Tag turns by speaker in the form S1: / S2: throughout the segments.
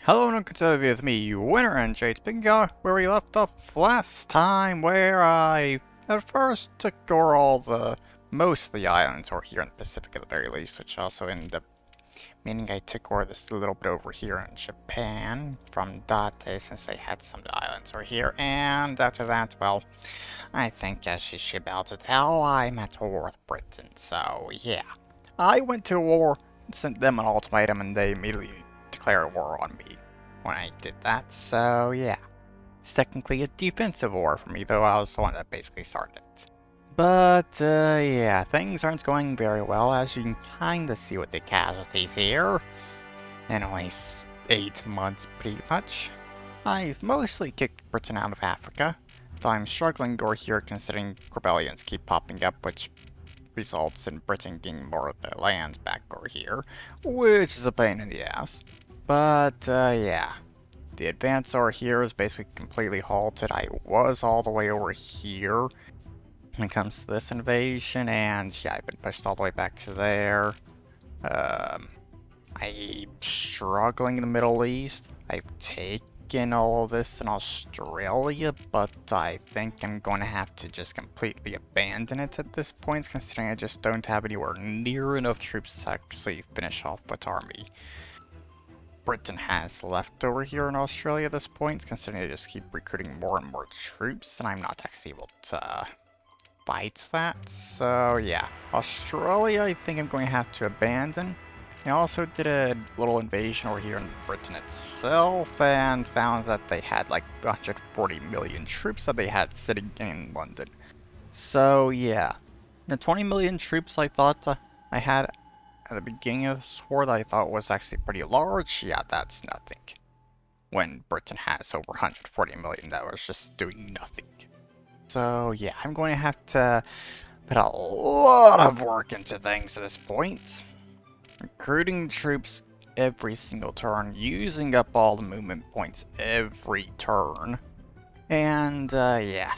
S1: Hello and welcome to with me, Winter and Jade, picking up where we left off last time, where I at first took over most of the islands, or here in the Pacific at the very least, which also ended up meaning I took over this little bit over here in Japan from Date, since they had some of the islands over here, and after that, well, I think as you should be able to tell, I'm at war with Britain, so yeah. I went to war, sent them an ultimatum, and they immediately declared war on me when I did that, so yeah. It's technically a defensive war for me, though I was the one that basically started it. But, yeah, things aren't going very well, as you can kinda see with the casualties here. In only 8 months, pretty much. I've mostly kicked Britain out of Africa, though I'm struggling over here considering rebellions keep popping up, which results in Britain getting more of the lands back over here, which is a pain in the ass. But, yeah. The advance over here is basically completely halted. I was all the way over here when it comes to this invasion, and yeah, I've been pushed all the way back to there. I'm struggling in the Middle East. I've taken all of this in Australia, but I think I'm going to have to just completely abandon it at this point, considering I just don't have anywhere near enough troops to actually finish off what army Britain has left over here in Australia at this point, considering they just keep recruiting more and more troops, and I'm not actually able to fight that. So yeah, Australia I think I'm going to have to abandon. I also did a little invasion over here in Britain itself, and found that they had like 140 million troops that they had sitting in London. So yeah, the 20 million troops I thought I had at the beginning of this war that I thought was actually pretty large, yeah, that's nothing. When Britain has over 140 million that was just doing nothing. So yeah, I'm going to have to put a lot of work into things at this point. Recruiting troops every single turn, using up all the movement points every turn. And yeah,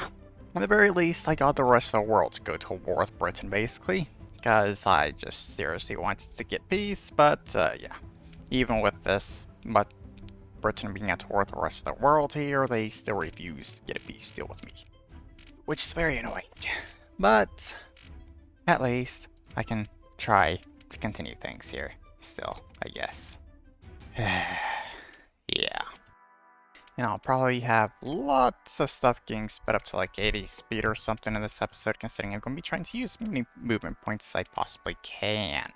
S1: at the very least, I got the rest of the world to go to war with Britain basically. Because I just seriously wanted to get peace, but yeah. Even with this, but Britain being at war with the rest of the world here, they still refuse to get a peace deal with me. Which is very annoying. But, at least, I can try to continue things here. Still, I guess. Yeah. And I'll probably have lots of stuff getting sped up to like 80 speed or something in this episode, considering I'm going to be trying to use as many movement points as I possibly can.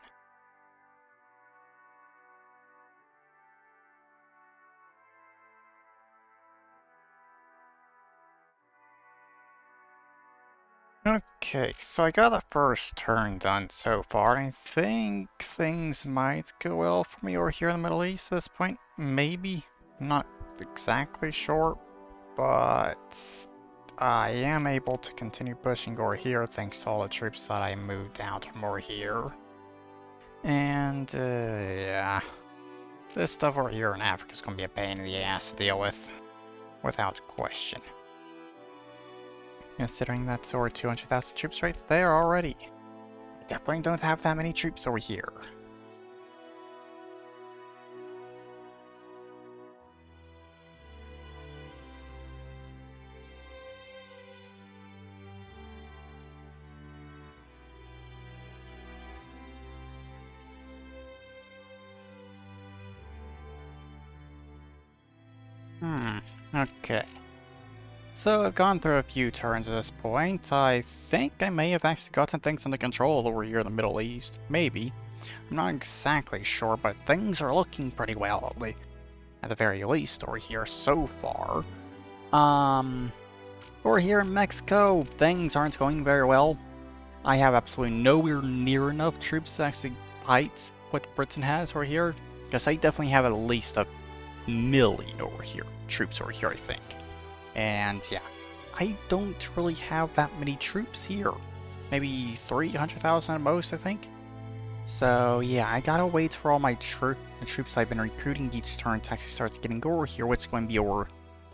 S1: Okay, so I got the first turn done so far, and I think things might go well for me over here in the Middle East at this point. Maybe. I'm not exactly sure, but I am able to continue pushing over here thanks to all the troops that I moved out from over here. And, yeah. This stuff over here in Africa is going to be a pain in the ass to deal with, without question. Considering that's over 200,000 troops right there already. I definitely don't have that many troops over here. Okay. So I've gone through a few turns at this point. I think I may have actually gotten things under control over here in the Middle East. Maybe. I'm not exactly sure, but things are looking pretty well, at the very least over here so far. Over here in Mexico, things aren't going very well. I have absolutely nowhere near enough troops to actually fight what Britain has over here. Because I definitely have at least a million over here, troops over here, I think. And yeah, I don't really have that many troops here. Maybe 300,000 at most, I think. So yeah, I gotta wait for all my troops I've been recruiting each turn to actually start getting over here, which is going to be over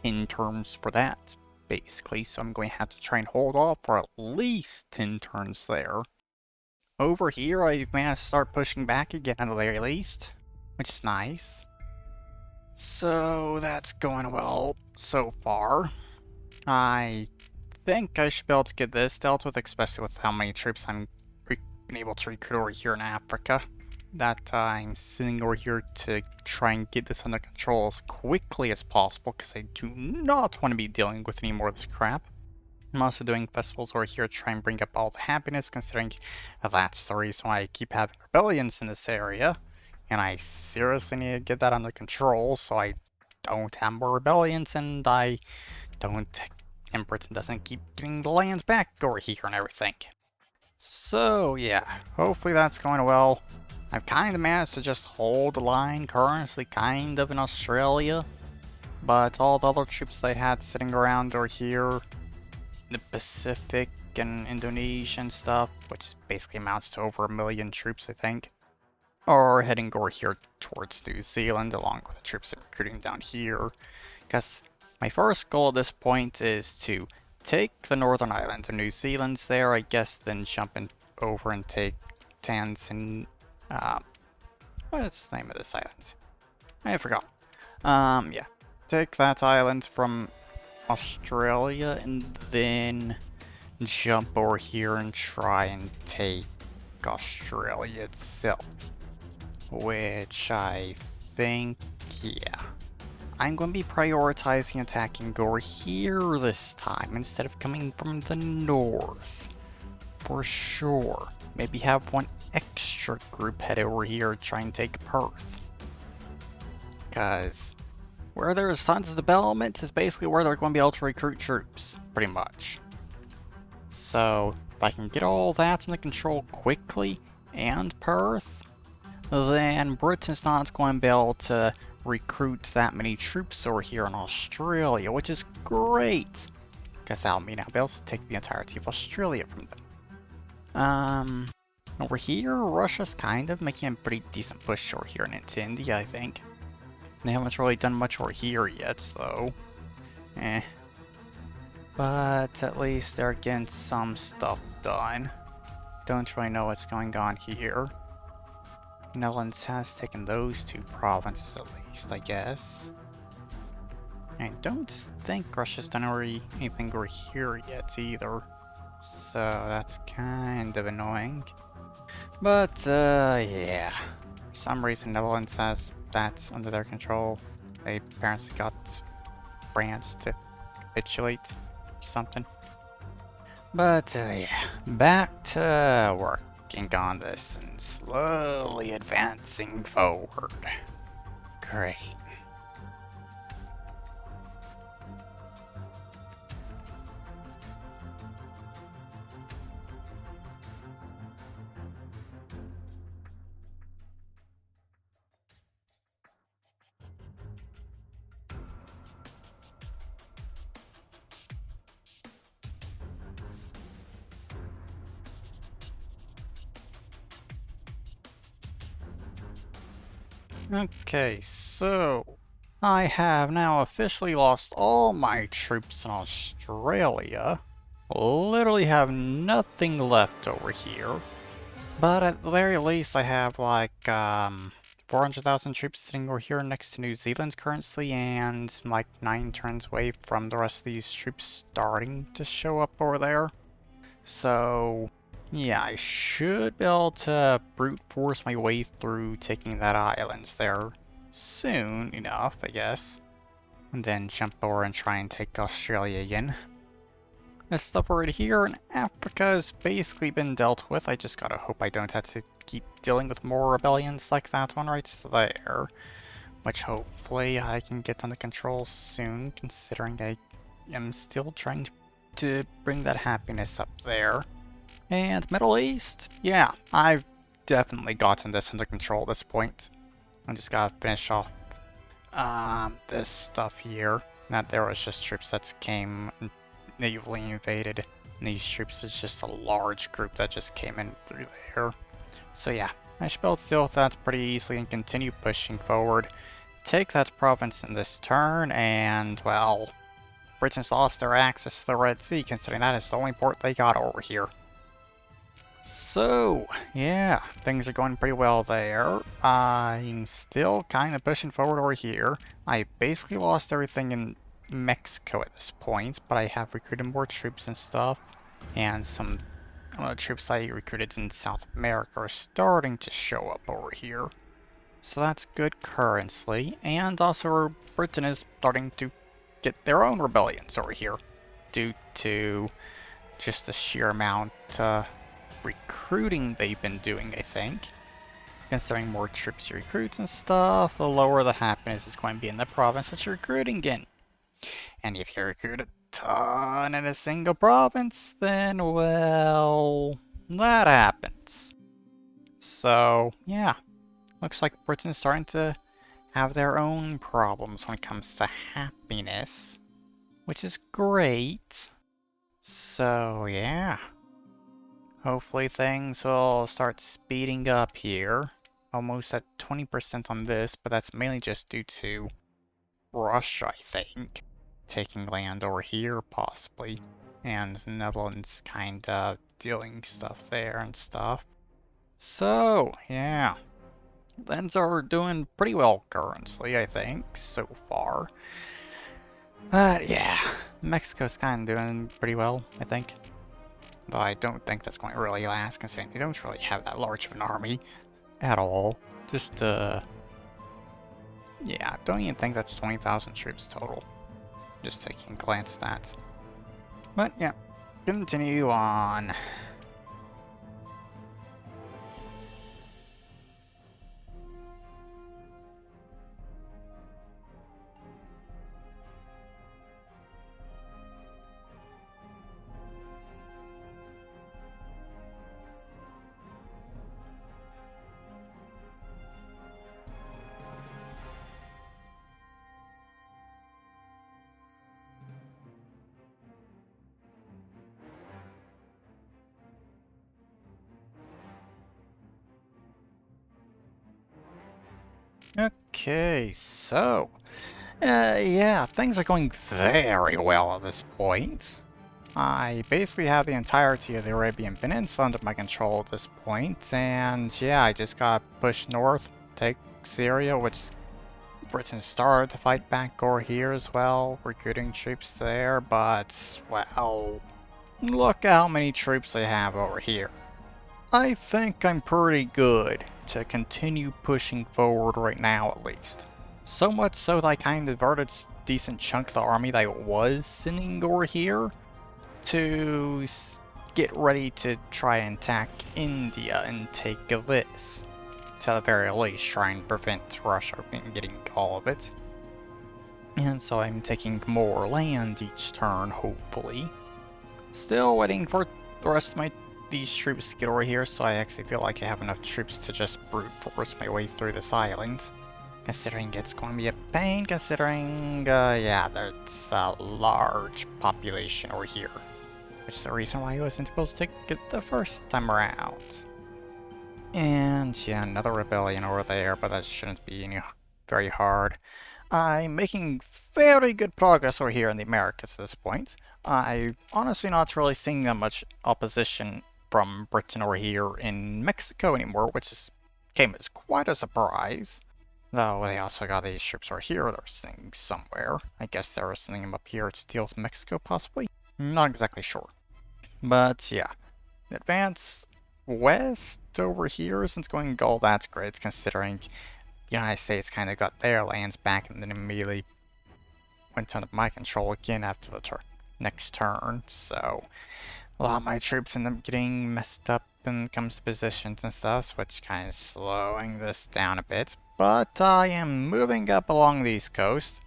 S1: 10 turns for that, basically. So I'm going to have to try and hold off for at least 10 turns there. Over here, I've managed to start pushing back again at the very least, which is nice. So that's going well so far. I think I should be able to get this dealt with, especially with how many troops I'm been able to recruit over here in Africa. That I'm sitting over here to try and get this under control as quickly as possible, because I do not want to be dealing with any more of this crap. I'm also doing festivals over here to try and bring up all the happiness, considering that's the reason why I keep having rebellions in this area. And I seriously need to get that under control so I don't have more rebellions and I don't, and Britain doesn't keep getting the lands back over here and everything. So yeah, hopefully that's going well. I've kind of managed to just hold the line currently kind of in Australia, but all the other troops I had sitting around over here, the Pacific and Indonesia and stuff, which basically amounts to over 1 million troops I think, are heading over here towards New Zealand along with the troops I'm recruiting down here, because my first goal at this point is to take the Northern Island of New Zealand's there, I guess, then jump over and take Tanzania. What is the name of this island? I forgot. Yeah. Take that island from Australia and then jump over here and try and take Australia itself. Which I think, yeah. I'm going to be prioritizing attacking over here this time instead of coming from the north. For sure. Maybe have one extra group head over here to try and take Perth. Because where there's tons of development is basically where they're going to be able to recruit troops, pretty much. So, if I can get all that under control quickly, and Perth, then Britain's not going to be able to recruit that many troops over here in Australia, which is great, because that'll mean I'll be able to take the entirety of Australia from them. Over here, Russia's kind of making a pretty decent push over here into India, I think. They haven't really done much over here yet, so but at least they're getting some stuff done. Don't really know what's going on here. Netherlands has taken those 2 provinces at least, I guess. I don't think Russia's done anything over here yet either. So that's kind of annoying. But yeah. For some reason Netherlands has that under their control. They apparently got France to capitulate or something. But yeah, back to working on this and slowly advancing forward. Great. Okay, so I have now officially lost all my troops in Australia. Literally have nothing left over here. But at the very least I have like 400,000 troops sitting over here next to New Zealand currently, and like 9 turns away from the rest of these troops starting to show up over there. So yeah, I should be able to brute force my way through taking that island there soon enough, I guess. And then jump over and try and take Australia again. This stuff right here in Africa has basically been dealt with. I just gotta hope I don't have to keep dealing with more rebellions like that one right there. Which hopefully I can get under control soon, considering I am still trying to bring that happiness up there. And Middle East? Yeah, I've definitely gotten this under control at this point. I just gotta finish off this stuff here. That there was just troops that came natively invaded. And these troops is just a large group that just came in through there. So yeah, I should be able to deal with that pretty easily and continue pushing forward. Take that province in this turn, and well, Britain's lost their access to the Red Sea, considering that is the only port they got over here. So, yeah, things are going pretty well there. I'm still kind of pushing forward over here. I basically lost everything in Mexico at this point, but I have recruited more troops and stuff, and some troops I recruited in South America are starting to show up over here. So that's good currently, and also Britain is starting to get their own rebellions over here due to just the sheer amount recruiting they've been doing, I think. Considering more troops you recruit and stuff, the lower the happiness is going to be in the province that you're recruiting in. And if you recruit a ton in a single province, then, well, that happens. So, yeah, looks like Britain's starting to have their own problems when it comes to happiness, which is great. So, yeah. Hopefully things will start speeding up here. Almost at 20% on this, but that's mainly just due to Russia, I think. Taking land over here, possibly. And the Netherlands kinda dealing stuff there and stuff. So, yeah. Things are doing pretty well currently, I think, so far. But yeah, Mexico's kinda doing pretty well, I think. Though I don't think that's going to really last, considering they don't really have that large of an army at all. Just, yeah, don't even think that's 20,000 troops total. Just taking a glance at that. But yeah, continue on. Okay, so, yeah, things are going very well at this point. I basically have the entirety of the Arabian Peninsula under my control at this point, and yeah, I just got pushed north, take Syria, which Britain started to fight back over here as well, recruiting troops there, but, well, look how many troops they have over here. I think I'm pretty good to continue pushing forward right now at least. So much so that I kind of diverted a decent chunk of the army that I was sending over here to get ready to try and attack India and take this. To the very least, try and prevent Russia from getting all of it. And so I'm taking more land each turn, hopefully. Still waiting for the rest of these troops to get over here, so I actually feel like I have enough troops to just brute force my way through this island. Considering it's going to be a pain, considering, yeah, there's a large population over here. Which is the reason why I wasn't able to take it the first time around. And yeah, another rebellion over there, but that shouldn't be very hard. I'm making very good progress over here in the Americas at this point. I'm honestly not really seeing that much opposition from Britain over here in Mexico anymore, came as quite a surprise. Though they also got these troops over here they're sending somewhere. I guess they were sending them up here to deal with Mexico, possibly? Not exactly sure. But yeah, advance west over here isn't going all that great, considering the United States kind of got their lands back and then immediately went under my control again after the next turn. So a lot of my troops end up getting messed up when it comes to positions and stuff, which kind of slowing this down a bit. But I am moving up along the east coast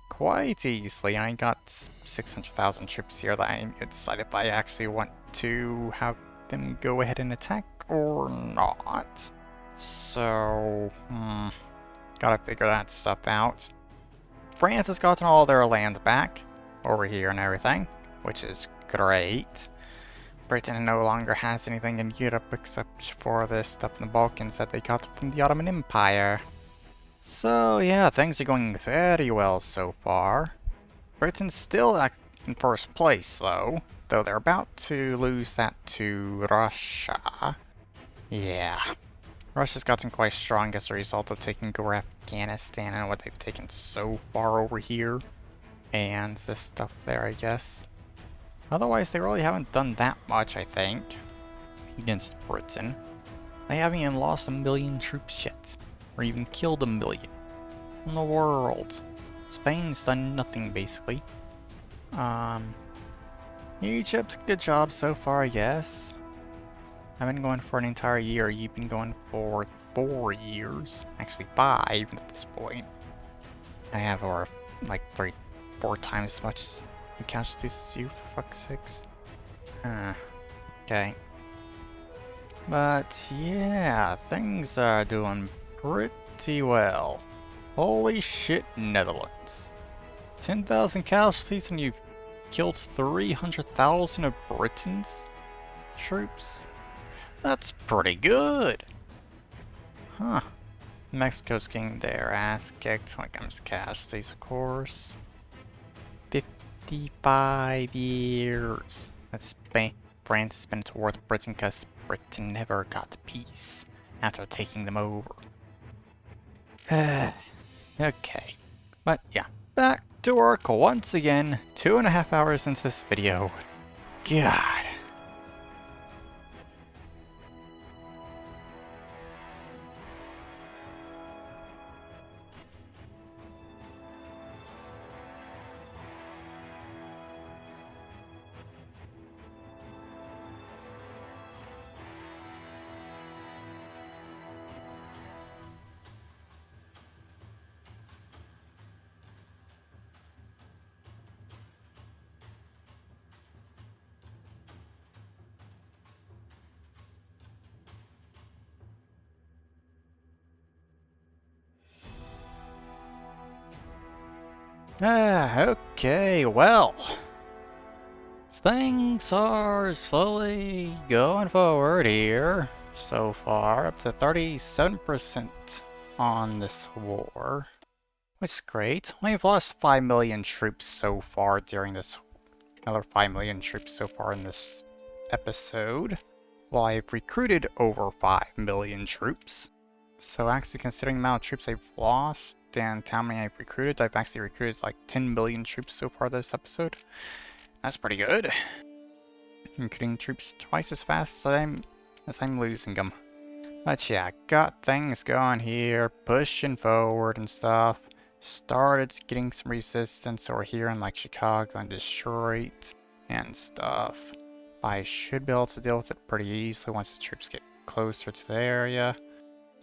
S1: quite easily. I got 600,000 troops here that I decided if I actually want to have them go ahead and attack or not. So, gotta figure that stuff out. France has gotten all their land back over here and everything, which is great. Britain no longer has anything in Europe except for this stuff in the Balkans that they got from the Ottoman Empire. So yeah, things are going very well so far. Britain's still in first place though though they're about to lose that to Russia. Yeah. Russia's gotten quite strong as a result of taking over Afghanistan and what they've taken so far over here. And this stuff there, I guess. Otherwise, they really haven't done that much, I think, against Britain. They haven't even lost 1 million troops yet, or even killed 1 million in the world. Spain's done nothing, basically. Egypt, good job so far, I guess. I've been going for an entire year. You've been going for 4 years. Actually 5 at this point. I have over like 4 times as much casualties as you, for fuck's sakes. Okay. But yeah, things are doing pretty well. Holy shit, Netherlands. 10,000 casualties and you've killed 300,000 of Britain's troops? That's pretty good. Huh. Mexico's getting their ass kicked when it comes to casualties, of course. 55 years. That's Spain. France has been at war with Britain because Britain never got peace after taking them over. Okay. But yeah, back to work once again. 2.5 hours since this video. God. Okay, well. Things are slowly going forward here so far, up to 37% on this war, which is great. We've lost 5 million troops so far during this, another 5 million troops so far in this episode, while I've recruited over 5 million troops. So actually considering the amount of troops I've lost and how many I've recruited, I've actually recruited like 10 million troops so far this episode. That's pretty good. I'm getting troops twice as fast as I'm losing them. But yeah, got things going here, pushing forward and stuff. Started getting some resistance over here in like Chicago and Detroit and stuff. I should be able to deal with it pretty easily once the troops get closer to the area.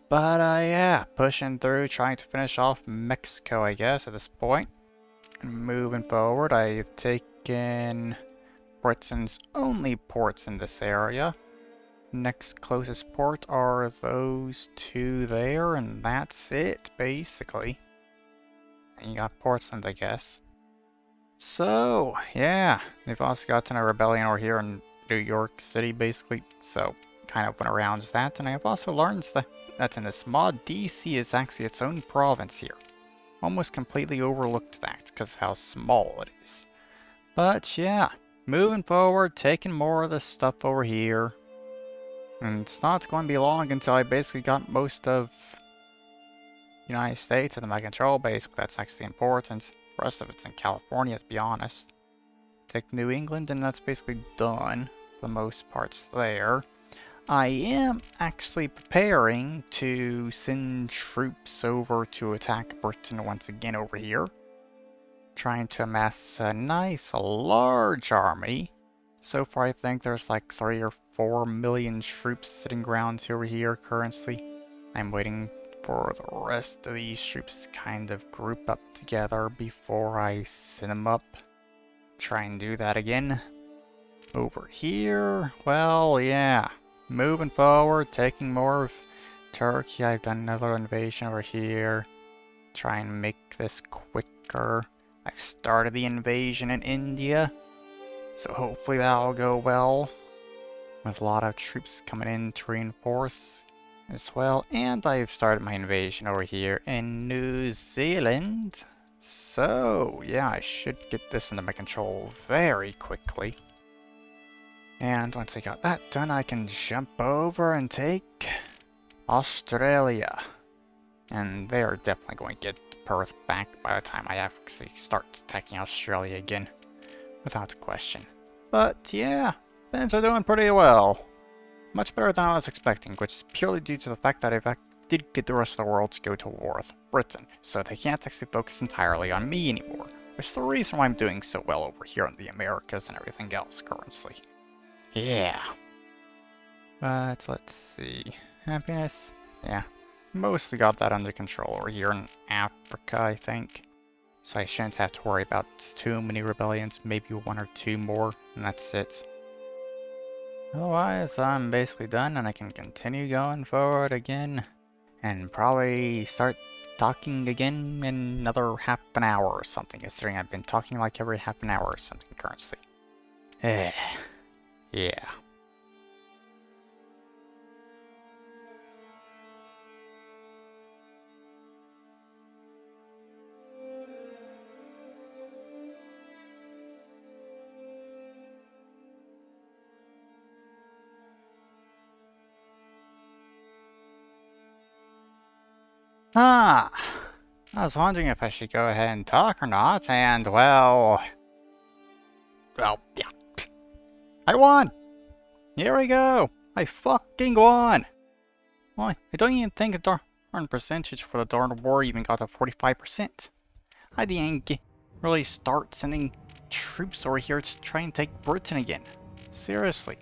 S1: But yeah, pushing through, trying to finish off Mexico, I guess, at this point. Moving forward, I've taken Britain's only ports in this area. Next closest port are those 2 there, and that's it, basically. And you got Portland, I guess. So, yeah, they've also gotten a rebellion over here in New York City, basically, so kind of went around that, and I've also learned that in this mod, DC is actually its own province here. Almost completely overlooked that, because of how small it is. But yeah, moving forward, taking more of this stuff over here. And it's not going to be long until I basically got most of the United States under my control. Basically, that's actually important. The rest of it's in California, to be honest. Take New England, and that's basically done for the most parts there. I am actually preparing to send troops over to attack Britain once again over here. Trying to amass a nice large army. So far I think there's like 3 or 4 million troops sitting around over here currently. I'm waiting for the rest of these troops to kind of group up together before I send them up. Try and do that again. Over here, well, yeah. Moving forward, taking more of Turkey. I've done another invasion over here. Try and make this quicker. I've started the invasion in India. So hopefully that'll go well. With a lot of troops coming in to reinforce as well. And I've started my invasion over here in New Zealand. So yeah, I should get this under my control very quickly. And once I got that done, I can jump over and take Australia. And they are definitely going to get Perth back by the time I actually start attacking Australia again. Without question. But yeah, things are doing pretty well. Much better than I was expecting, which is purely due to the fact that I did get the rest of the world to go to war with Britain, so they can't actually focus entirely on me anymore, which is the reason why I'm doing so well over here in the Americas and everything else currently. Yeah. But let's see. Happiness? Yeah. Mostly got that under control over here in Africa, I think. So I shouldn't have to worry about too many rebellions, maybe one or two more, and that's it. Otherwise, I'm basically done and I can continue going forward again and probably start talking again in another half an hour or something, considering I've been talking like every half an hour or something currently. Yeah. Ah, I was wondering if I should go ahead and talk or not, and well, yeah, I won! Here we go! I fucking won! Why, I don't even think the darn percentage for the darn war even got to 45%. I didn't really start sending troops over here to try and take Britain again. Seriously.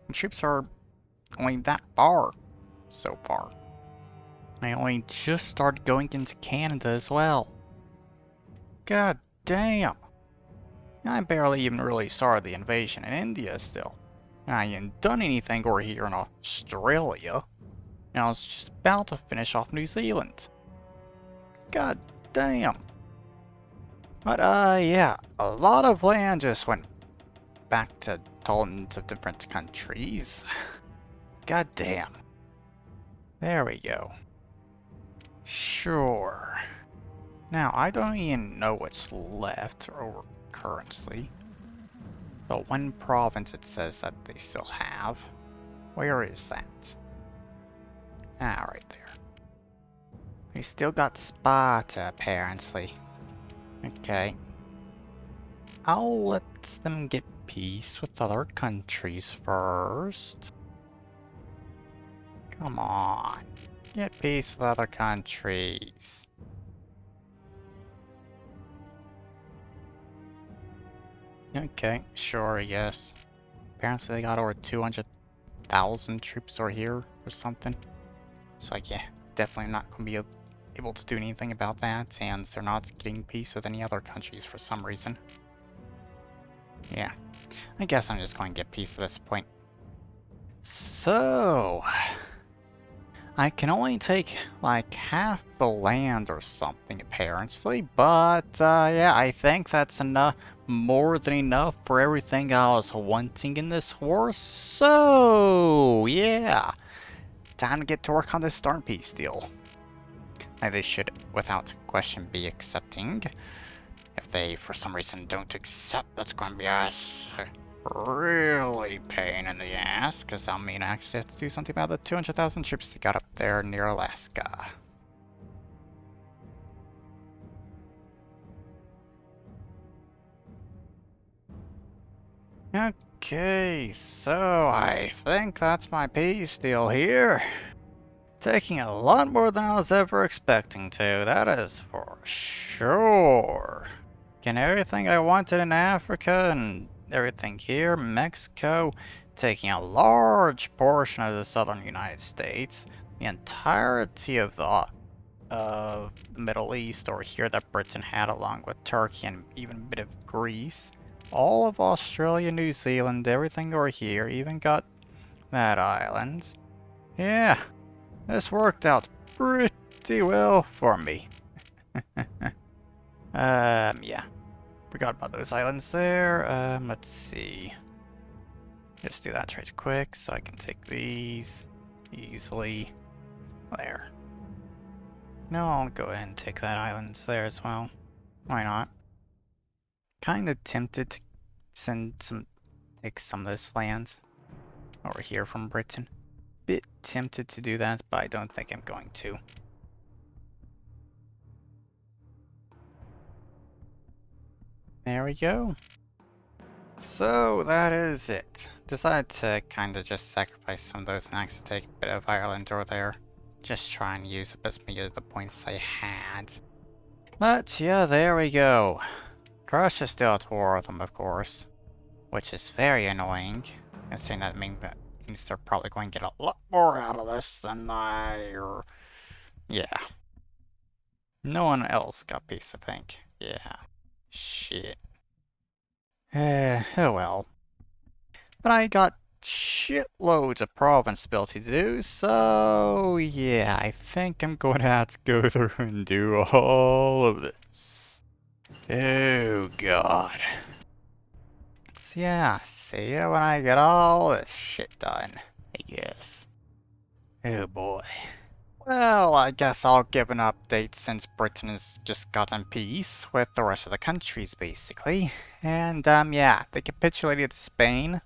S1: And troops are only that far so far. I only just started going into Canada as well. God damn. I barely even really started the invasion in India still. And I ain't done anything over here in Australia. And I was just about to finish off New Zealand. God damn. But yeah, a lot of land just went back to tons of different countries. God damn. There we go. Sure. Now, I don't even know what's left or currently. But one province it says that they still have. Where is that? Ah, right there. They still got Sparta, apparently. Okay. I'll let them get peace with other countries first. Come on. Get peace with other countries. Okay, sure, yes. Apparently they got over 200,000 troops over here or something. So yeah, definitely not going to be able to do anything about that, and they're not getting peace with any other countries for some reason. Yeah, I guess I'm just going to get peace at this point. So, I can only take like half the land or something apparently, but yeah, I think that's enough, more than enough for everything I was wanting in this war. So yeah, time to get to work on this darn peace deal. And they should, without question, be accepting. If they, for some reason, don't accept, that's going to be a really pain in the ass, because that'll mean I actually have to do something about the 200,000 troops that got up there near Alaska. Okay, so I think that's my peace deal here. Taking a lot more than I was ever expecting to, that is for sure. Getting everything I wanted in Africa and everything here, Mexico, taking a large portion of the southern United States, the entirety of the Middle East or here that Britain had along with Turkey and even a bit of Greece, all of Australia, New Zealand, everything over here, even got that island. Yeah, this worked out pretty well for me. Yeah. Forgot about those islands there. Let's see. Just do that right quick so I can take these easily. There. No, I'll go ahead and take that island there as well. Why not? Kinda tempted to send some take some of this land over here from Britain. Bit tempted to do that, but I don't think I'm going to. There we go. So that is it. Decided to kind of just sacrifice some of those and actually take a bit of Ireland over there. Just try and use up as many of the points I had. But yeah, there we go. Russia's still at war with them, of course. Which is very annoying. Considering that means they're probably going to get a lot more out of this than yeah. No one else got peace, I think. Yeah. Shit. Oh well. But I got shitloads of province ability to do, so yeah, I think I'm going to have to go through and do all of this. Oh god. So yeah, see ya when I get all this shit done, I guess. Oh boy. Well, I guess I'll give an update since Britain has just gotten peace with the rest of the countries, basically. And, yeah, they capitulated to Spain.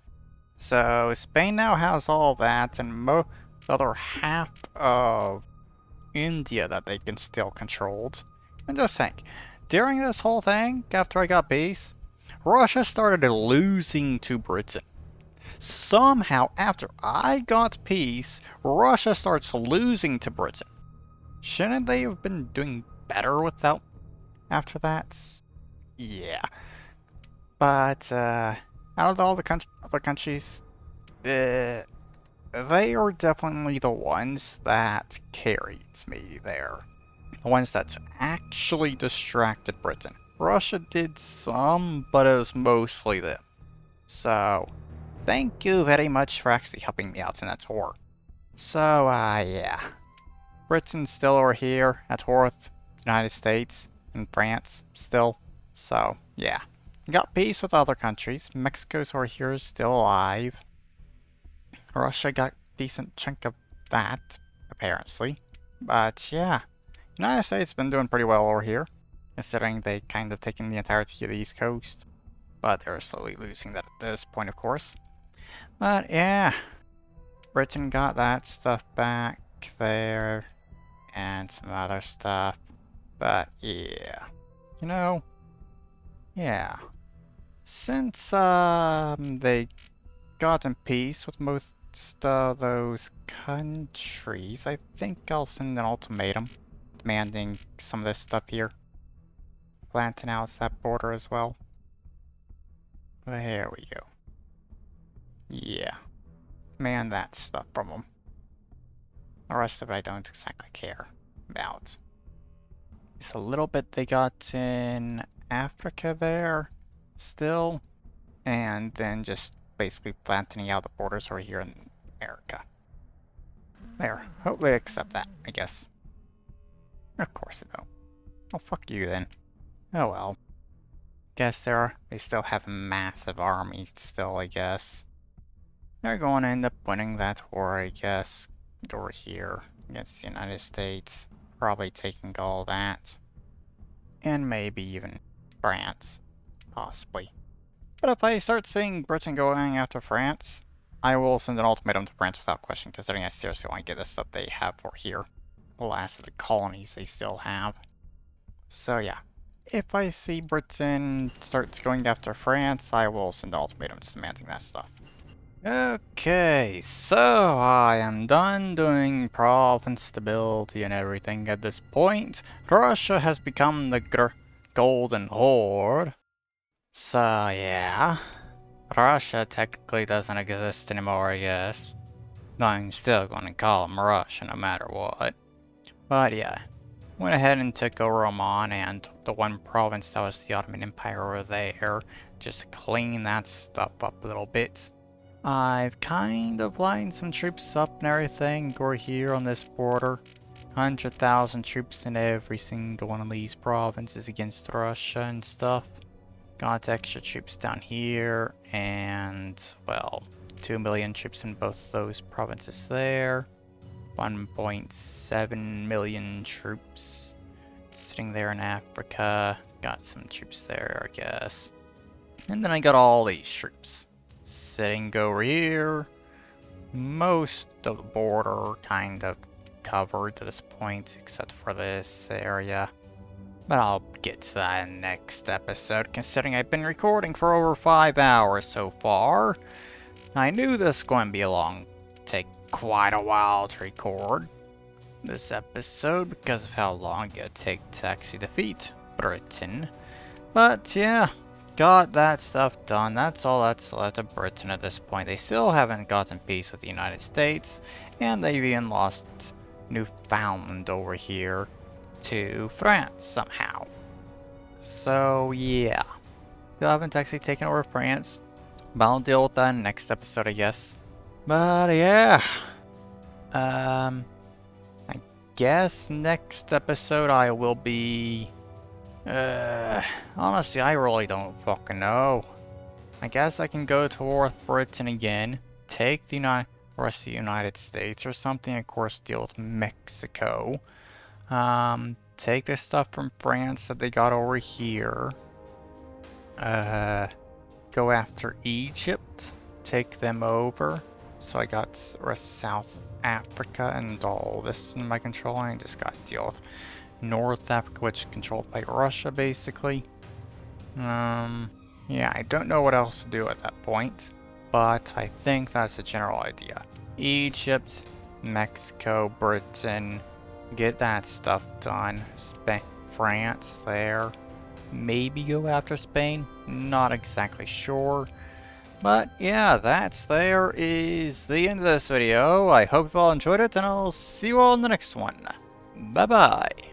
S1: So, Spain now has all that, and the other half of India that they can still control. And just think, during this whole thing, after I got peace, Russia started losing to Britain. Somehow, after I got peace, Russia starts losing to Britain. Shouldn't they have been doing better without after that? Yeah. But, out of all the other countries, they are definitely the ones that carried me there. The ones that actually distracted Britain. Russia did some, but it was mostly them. So, thank you very much for actually helping me out in that war. So, yeah. Britain's still over here at war with the United States and France still. So, yeah. Got peace with other countries. Mexico's over here is still alive. Russia got a decent chunk of that, apparently. But, yeah. United States has been doing pretty well over here, considering they kind of taken the entirety of the East Coast. But they're slowly losing that at this point, of course. But, yeah. Britain got that stuff back there. And some other stuff. But yeah. You know, yeah. Since they got in peace with most of those countries, I think I'll send an ultimatum demanding some of this stuff here. Planting out that border as well. There we go. Yeah. Demand that stuff from them. The rest of it I don't exactly care about. Just a little bit they got in Africa there still, and then just basically flattening out the borders over here in America. There, hope they accept that, I guess. Of course they don't. Oh, fuck you then. Oh well. Guess they still have a massive army still, I guess. They're going to end up winning that war, I guess. Over here against the United States. Probably taking all that. And maybe even France. Possibly. But if I start seeing Britain going after France, I will send an ultimatum to France without question, considering I seriously want to get the stuff they have for here. The last of the colonies they still have. So yeah. If I see Britain starts going after France, I will send an ultimatum demanding that stuff. Okay, so I am done doing province stability and everything at this point. Russia has become the Golden Horde. So yeah, Russia technically doesn't exist anymore, I guess. I'm still gonna call them Russia no matter what. But yeah, went ahead and took over Oman and the one province that was the Ottoman Empire over there, just to clean that stuff up a little bit. I've kind of lined some troops up and everything over here on this border. 100,000 troops in every single one of these provinces against Russia and stuff. Got extra troops down here, and, well, 2 million troops in both those provinces there. 1.7 million troops sitting there in Africa. Got some troops there, I guess. And then I got all these troops. sitting over here. Most of the border kind of covered to this point, except for this area. But I'll get to that in the next episode, considering I've been recording for over 5 hours so far. I knew this was going to be take quite a while to record this episode because of how long it would take to actually defeat Britain. But yeah, got that stuff done. That's all that's left of Britain at this point. They still haven't gotten peace with the United States, and they've even lost Newfoundland over here to France somehow. So yeah, still haven't actually taken over France, but I'll deal with that in the next episode, I guess. But yeah, I guess next episode I will be, honestly, I really don't fucking know. I guess I can go to war with Britain again, take the rest of the United States or something, of course deal with Mexico. Take this stuff from France that they got over here. Go after Egypt, take them over. So I got the rest of South Africa and all this in my control. I just got to deal with North Africa, which is controlled by Russia, basically. Yeah, I don't know what else to do at that point, but I think that's the general idea. Egypt, Mexico, Britain, get that stuff done. France there. Maybe go after Spain, not exactly sure. But yeah, there is the end of this video. I hope you all enjoyed it, and I'll see you all in the next one. Bye bye.